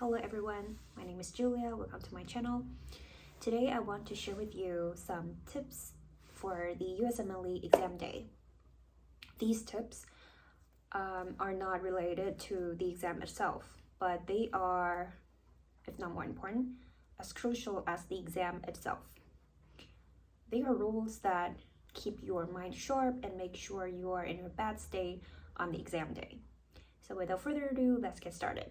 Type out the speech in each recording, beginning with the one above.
Hello everyone, my name is Julia. Welcome to my channel. Today I want to share with you some tips for the USMLE exam day. These tips are not related to the exam itself, but they are, if not more important, as crucial as the exam itself. They are rules that keep your mind sharp and make sure you are in your best state on the exam day. So without further ado, let's get started.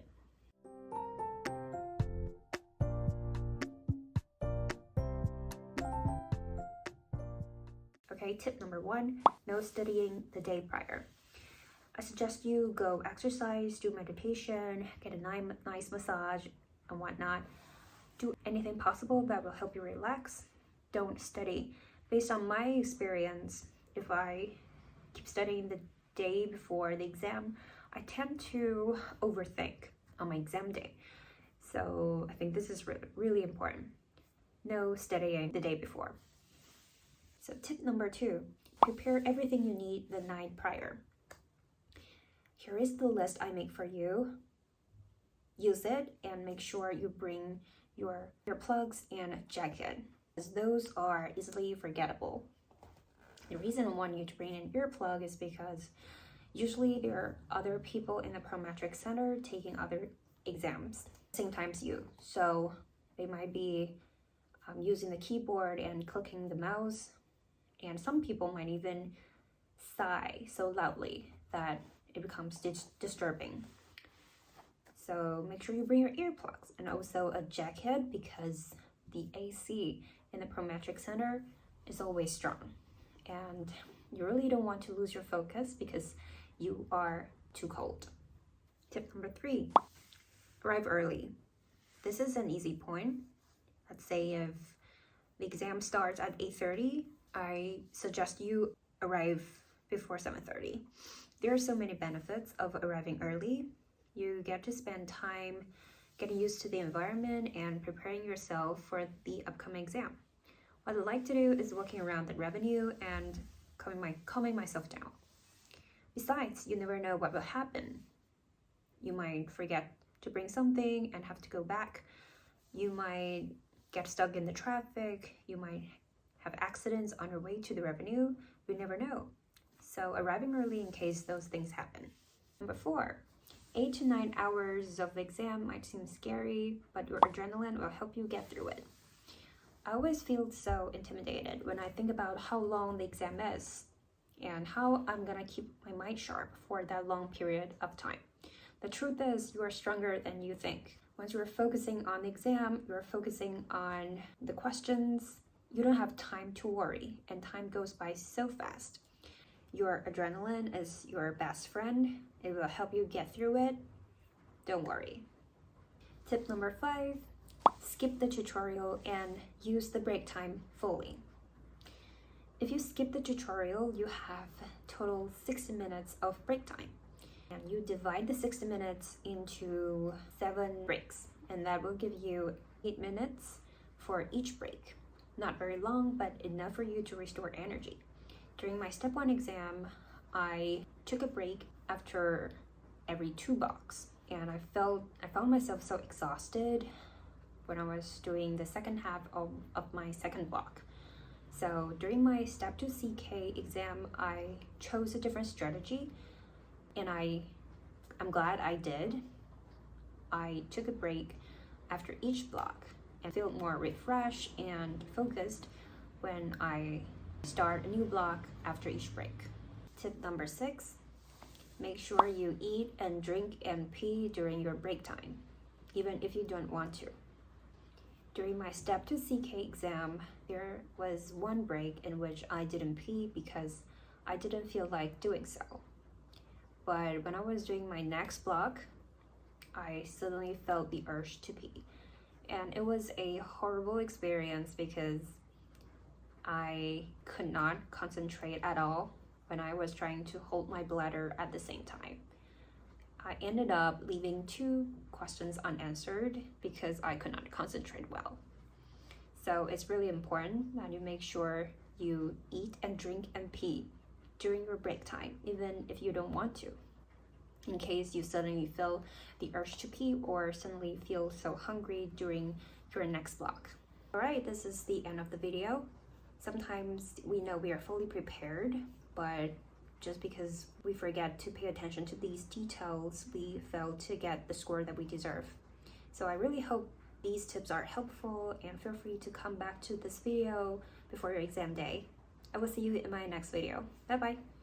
Okay, tip number 1, no studying the day prior. I suggest you go exercise, do meditation, get a nice massage and whatnot. Do anything possible that will help you relax. Don't study. Based on my experience, if I keep studying the day before the exam, I tend to overthink on my exam day. So I think this is really important. No studying the day before. So tip number 2, prepare everything you need the night prior. Here is the list I make for you. Use it and make sure you bring your earplugs and jacket, as those are easily forgettable. The reason I want you to bring an earplug is because usually there are other people in the Prometric Center taking other exams, same time as you. So they might be using the keyboard and clicking the mouse. And some people might even sigh so loudly that it becomes disturbing. So make sure you bring your earplugs and also a jacket, because the AC in the Prometric Center is always strong. And you really don't want to lose your focus because you are too cold. Tip number 3, arrive early. This is an easy point. Let's say if the exam starts at 8:30, I suggest you arrive before 7:30. There are so many benefits of arriving early. You get to spend time getting used to the environment and preparing yourself for the upcoming exam. What I like to do is walking around the revenue and calming myself down. Besides, you never know what will happen. You might forget to bring something and have to go back. You might get stuck in the traffic. You might have accidents on your way to the revenue. We never know. So arriving early in case those things happen. Number 4, 8 to 9 hours of the exam might seem scary, but your adrenaline will help you get through it. I always feel so intimidated when I think about how long the exam is and how I'm gonna keep my mind sharp for that long period of time. The truth is, you are stronger than you think. Once you're focusing on the exam, you're focusing on the questions, you don't have time to worry, and time goes by so fast. Your adrenaline is your best friend. It will help you get through it. Don't worry. Tip number 5, skip the tutorial and use the break time fully. If you skip the tutorial, you have total 60 minutes of break time. And you divide the 60 minutes into 7 breaks, and that will give you 8 minutes for each break. Not very long, but enough for you to restore energy. During my step 1 exam, I took a break after every 2 blocks, and I found myself so exhausted when I was doing the second half of my second block. So during my step 2 CK exam, I chose a different strategy, and I'm glad I did. I took a break after each block and feel more refreshed and focused when I start a new block after each break. Tip number 6, make sure you eat and drink and pee during your break time, even if you don't want to. During my step 2 CK exam, there was one break in which I didn't pee because I didn't feel like doing so. But when I was doing my next block, I suddenly felt the urge to pee. And it was a horrible experience because I could not concentrate at all when I was trying to hold my bladder at the same time. I ended up leaving 2 questions unanswered because I could not concentrate well. So it's really important that you make sure you eat and drink and pee during your break time, even if you don't want to. in case you suddenly feel the urge to pee or suddenly feel so hungry during your next block. Alright, this is the end of the video. Sometimes we know we are fully prepared, but just because we forget to pay attention to these details, we fail to get the score that we deserve. So I really hope these tips are helpful, and feel free to come back to this video before your exam day. I will see you in my next video. Bye bye.